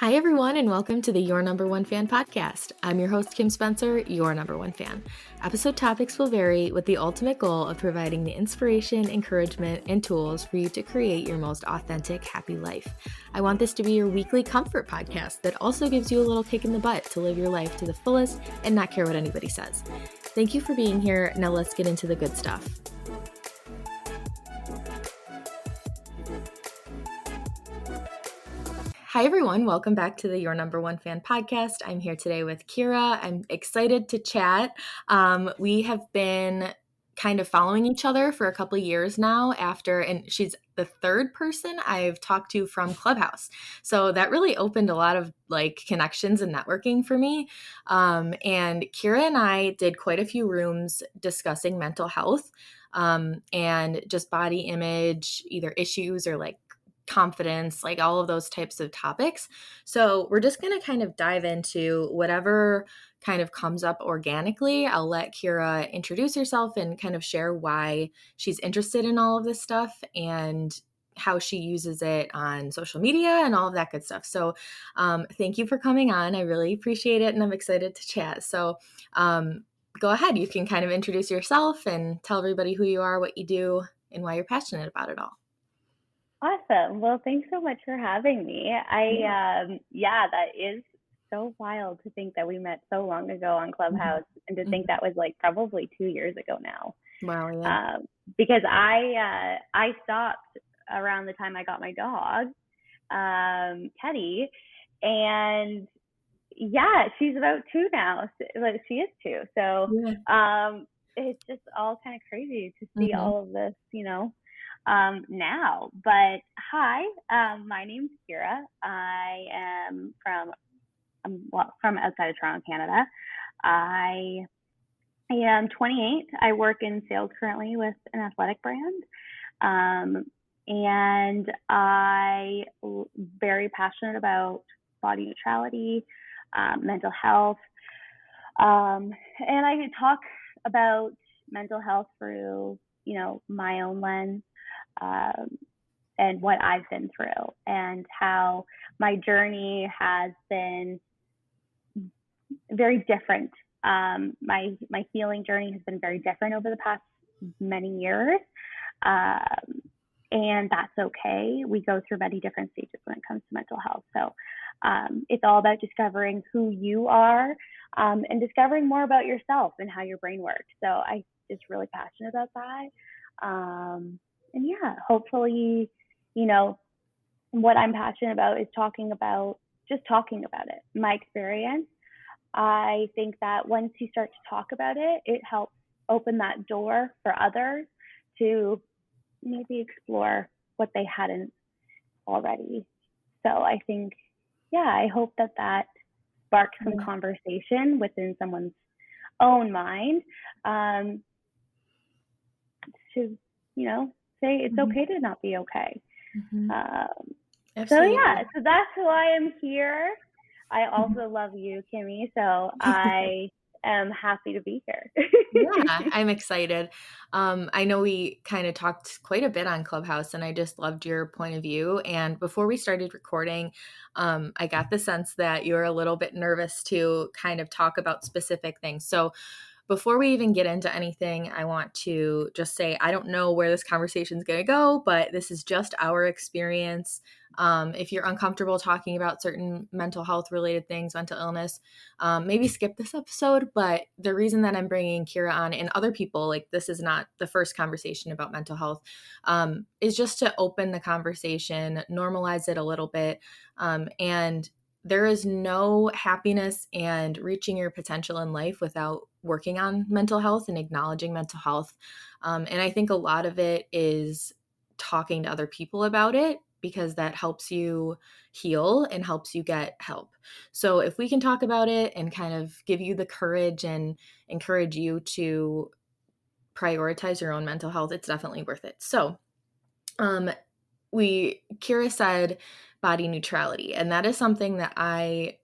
Hi, everyone, and welcome to the Your Number One Fan podcast. I'm your host, Kim Spencer, your number one fan. Episode topics will vary with the ultimate goal of providing the inspiration, encouragement, and tools for you to create your most authentic, happy life. I want this to be your weekly comfort podcast that also gives you a little kick in the butt to live your life to the fullest and not care what anybody says. Thank you for being here. Now let's get into the good stuff. Hi, everyone. Welcome back to the Your Number One Fan podcast. I'm here today with Kyra. I'm excited to chat. We have been kind of following each other for a couple of years now and she's the third person I've talked to from Clubhouse. So that really opened a lot of connections and networking for me. And Kyra and I did quite a few rooms discussing mental health and just body image, either issues or confidence, all of those types of topics. So we're just going to kind of dive into whatever kind of comes up organically. I'll let Kyra introduce herself and kind of share why she's interested in all of this stuff and how she uses it on social media and all of that good stuff. So thank you for coming on. I really appreciate it, and I'm excited to chat. So go ahead. You can kind of introduce yourself and tell everybody who you are, what you do, and why you're passionate about it all. Awesome. Well, thanks so much for having me. That is so wild to think that we met so long ago on Clubhouse, and to think that was probably 2 years ago now. Wow. Yeah. Because I stopped around the time I got my dog, Teddy, and she's about 2 now. She is 2. So it's just all kind of crazy to see all of this, now. But hi, my name's Kyra. I am from outside of Toronto, Canada. I am 28. I work in sales currently with an athletic brand. And I very passionate about body neutrality, mental health. And I talk about mental health through, my own lens. And what I've been through, and how my journey has been very different. My healing journey has been very different over the past many years, and that's okay. We go through many different stages when it comes to mental health. So it's all about discovering who you are, and discovering more about yourself and how your brain works. So I'm just really passionate about that. And hopefully, what I'm passionate about is talking about it. My experience, I think that once you start to talk about it, it helps open that door for others to maybe explore what they hadn't already. So I think, I hope that sparks some conversation within someone's own mind, to, say it's okay to not be okay. So that's why I'm here. I also love you, Kimmy. So I am happy to be here. Yeah, I'm excited. I know we kind of talked quite a bit on Clubhouse, and I just loved your point of view. And before we started recording, I got the sense that you're a little bit nervous to kind of talk about specific things. So before we even get into anything, I want to just say, I don't know where this conversation is going to go, but this is just our experience. If you're uncomfortable talking about certain mental health related things, mental illness, maybe skip this episode. But the reason that I'm bringing Kyra on, and other people, this is not the first conversation about mental health, is just to open the conversation, normalize it a little bit. And there is no happiness and reaching your potential in life without working on mental health and acknowledging mental health. And I think a lot of it is talking to other people about it, because that helps you heal and helps you get help. So if we can talk about it and kind of give you the courage and encourage you to prioritize your own mental health, it's definitely worth it. So Kyra said body neutrality, and that is something that I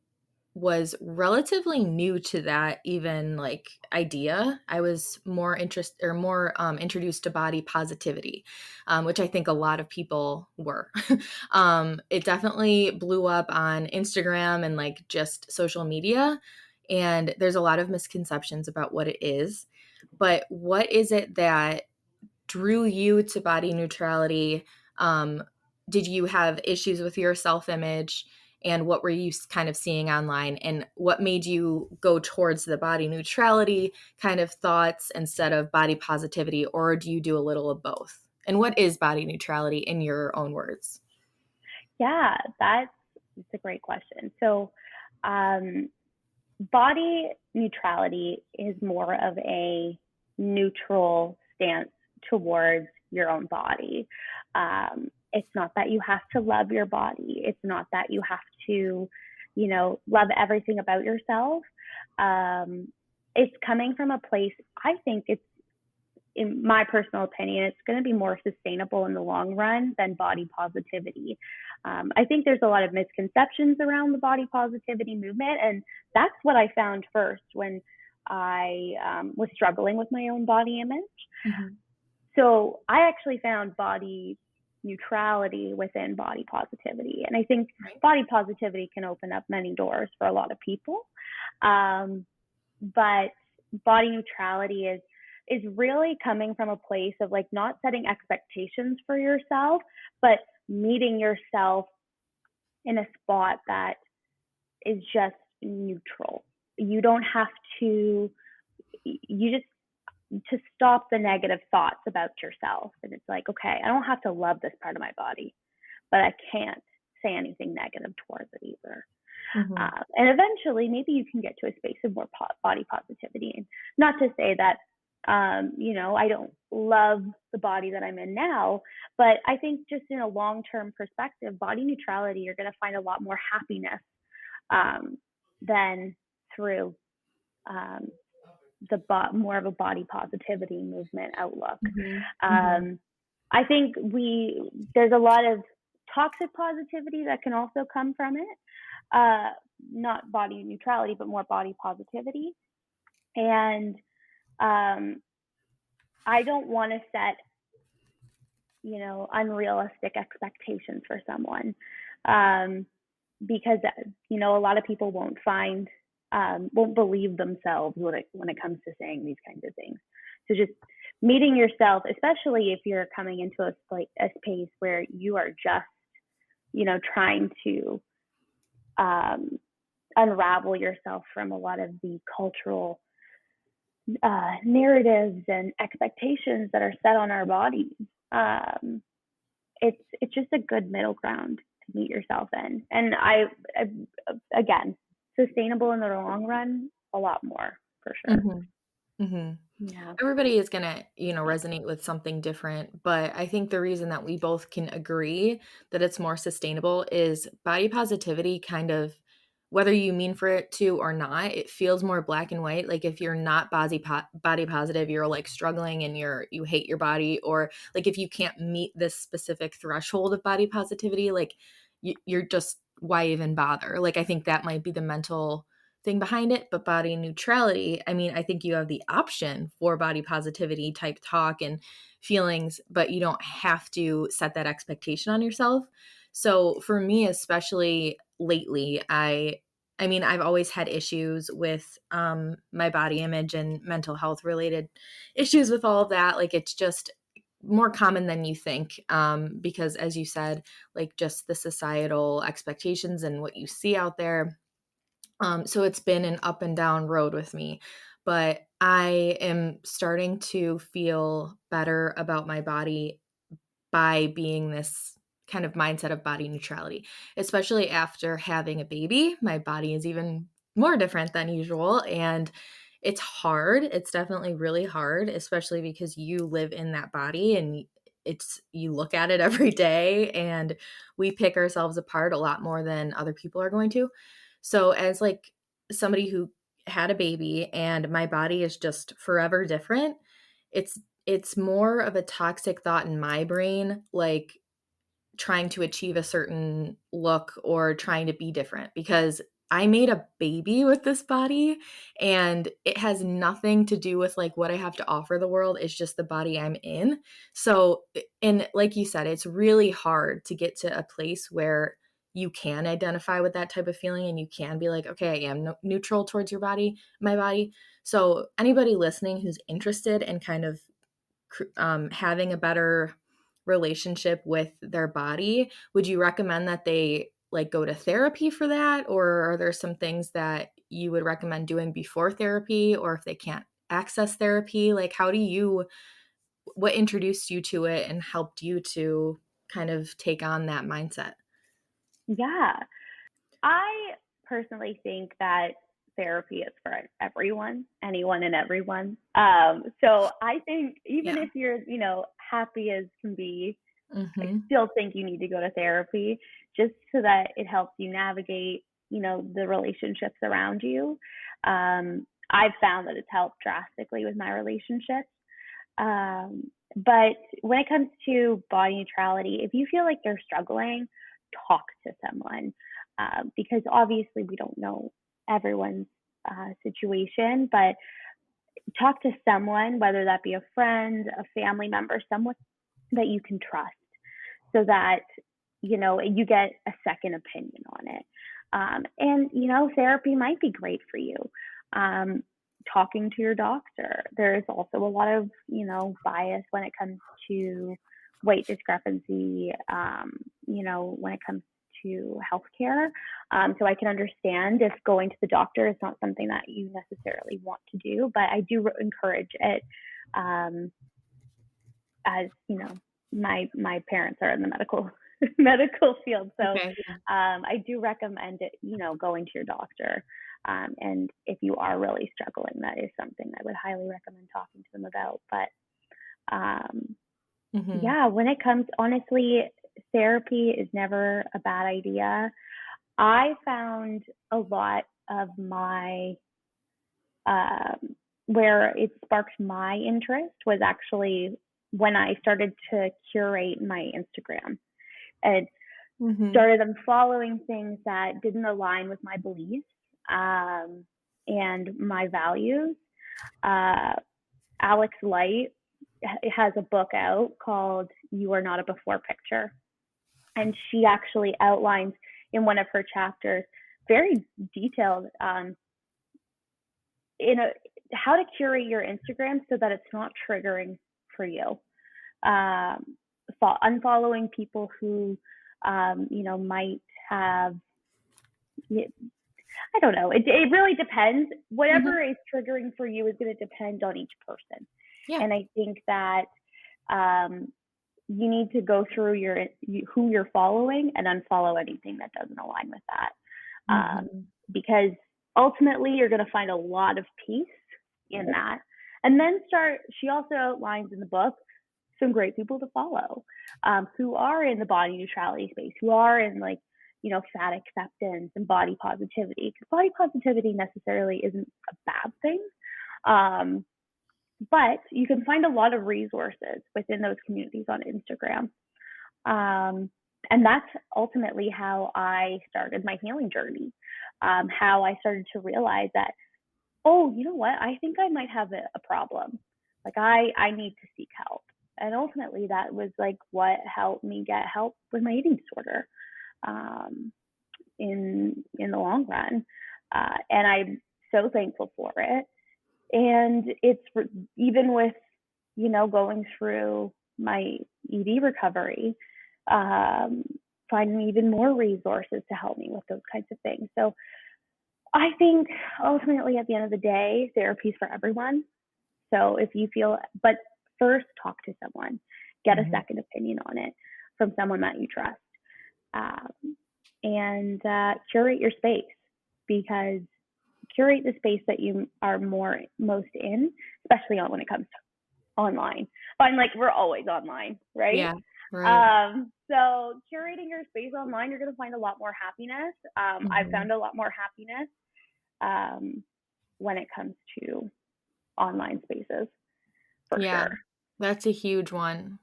was relatively new to that even like idea. I was more interested or more introduced to body positivity, which I think a lot of people were. It definitely blew up on Instagram and like just social media. And there's a lot of misconceptions about what it is. But what is it that drew you to body neutrality? Um, did you have issues with your self image? And what were you kind of seeing online? And what made you go towards the body neutrality kind of thoughts instead of body positivity? Or do you do a little of both? And what is body neutrality in your own words? Yeah, that's a great question. So, um, body neutrality is more of a neutral stance towards your own body. It's not that you have to love your body. It's not that you have to, love everything about yourself. Um, it's coming from a place, I think it's, in my personal opinion, it's going to be more sustainable in the long run than body positivity. I think there's a lot of misconceptions around the body positivity movement, and that's what I found first when I was struggling with my own body image. Mm-hmm. So I actually found body neutrality within body positivity, and I think Right. body positivity can open up many doors for a lot of people. Um, but body neutrality is really coming from a place of like not setting expectations for yourself, but meeting yourself in a spot that is just neutral. You don't have to, you just, to stop the negative thoughts about yourself. And it's like, okay, I don't have to love this part of my body, but I can't say anything negative towards it either. Mm-hmm. And eventually, maybe you can get to a space of more body positivity. And not to say that, I don't love the body that I'm in now, but I think just in a long term perspective, body neutrality, you're going to find a lot more happiness um, than through um, more of a body positivity movement outlook. Mm-hmm. Mm-hmm. Um, I think there's a lot of toxic positivity that can also come from it. Not body neutrality, but more body positivity. And um, I don't want to set, unrealistic expectations for someone, um, because a lot of people won't believe themselves when it comes to saying these kinds of things. So just meeting yourself, especially if you're coming into a space where you are just, trying to um, unravel yourself from a lot of the cultural narratives and expectations that are set on our bodies. Um, it's just a good middle ground to meet yourself in, and I again, sustainable in the long run, a lot more for sure. Mm-hmm. Mm-hmm. Yeah. Everybody is going to, resonate with something different. But I think the reason that we both can agree that it's more sustainable is body positivity kind of, whether you mean for it to or not, it feels more black and white. Like if you're not body positive, you're like struggling and you hate your body, or like if you can't meet this specific threshold of body positivity, like you're just, why even bother? Like I think that might be the mental thing behind it. But body neutrality, I mean, I think you have the option for body positivity type talk and feelings, but you don't have to set that expectation on yourself. So for me, especially lately, I mean, I've always had issues with my body image and mental health related issues with all of that. Like it's just more common than you think, because as you said, like just the societal expectations and what you see out there. So it's been an up and down road with me, but I am starting to feel better about my body by being this kind of mindset of body neutrality, especially after having a baby. My body is even more different than usual. And it's hard. It's definitely really hard, especially because you live in that body and you look at it every day, and we pick ourselves apart a lot more than other people are going to. So as like somebody who had a baby and my body is just forever different, it's more of a toxic thought in my brain, like trying to achieve a certain look or trying to be different, because I made a baby with this body and it has nothing to do with like what I have to offer the world. It's just the body I'm in. So, and like you said, it's really hard to get to a place where you can identify with that type of feeling and you can be like, okay, I am neutral towards your body, my body. So, anybody listening who's interested in kind of having a better relationship with their body, would you recommend that they like go to therapy for that? Or are there some things that you would recommend doing before therapy? Or if they can't access therapy, like what introduced you to it and helped you to kind of take on that mindset? Yeah. I personally think that therapy is for everyone, anyone and everyone. So I think even Yeah. if you're, happy as can be, I Mm-hmm. still think you need to go to therapy just so that it helps you navigate, the relationships around you. I've found that it's helped drastically with my relationships. But when it comes to body neutrality, if you feel like you're struggling, talk to someone, because obviously we don't know everyone's situation, but talk to someone, whether that be a friend, a family member, someone that you can trust, so that you get a second opinion on it. And therapy might be great for you. Um, Talking to your doctor. There's also a lot of bias when it comes to weight discrepancy. When it comes to healthcare. So I can understand if going to the doctor is not something that you necessarily want to do, but I do encourage it. Um, as my parents are in the medical field, so Okay. I do recommend it. Going to your doctor, and if you are really struggling, that is something I would highly recommend talking to them about. But um, Mm-hmm. yeah, when it comes, honestly, therapy is never a bad idea. I found a lot of my where it sparked my interest was actually when I started to curate my Instagram and Mm-hmm. started following things that didn't align with my beliefs, and my values. Uh, Alex Light has a book out called "You Are Not a Before Picture," and she actually outlines in one of her chapters very detailed in a how to curate your Instagram so that it's not triggering for you. Um, Unfollowing people who, might have, I don't know. It really depends. Mm-hmm. Whatever is triggering for you is going to depend on each person. Yeah. And I think that um, you need to go through who you're following and unfollow anything that doesn't align with that. Mm-hmm. Because ultimately you're going to find a lot of peace in that. And then she also outlines in the book some great people to follow, who are in the body neutrality space, who are in like, fat acceptance and body positivity. Because body positivity necessarily isn't a bad thing. Um, but you can find a lot of resources within those communities on Instagram. And that's ultimately how I started my healing journey. How I started to realize that, oh, you know what? I think I might have a problem. Like I need to seek help. And ultimately that was like what helped me get help with my eating disorder, um, in the long run. And I'm so thankful for it. And it's even with, going through my ED recovery, um, finding even more resources to help me with those kinds of things. So I think ultimately at the end of the day, therapy is for everyone. So if you feel, but first talk to someone, get a Mm-hmm. second opinion on it from someone that you trust, and curate your space, because curate the space that you are most in, especially when it comes to online. I'm like, we're always online, right? Yeah. Right. So curating your space online, you're going to find a lot more happiness. I've Mm-hmm. found a lot more happiness um, when it comes to online spaces, for Yeah, sure. that's a huge one.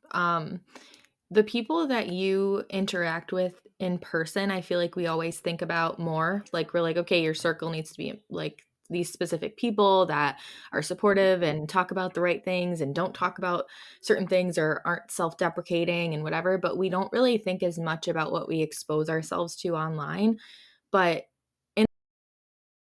the people that you interact with in person, I feel like we always think about more. Like, we're like, okay, your circle needs to be like these specific people that are supportive and talk about the right things and don't talk about certain things or aren't self deprecating and whatever. But we don't really think as much about what we expose ourselves to online. But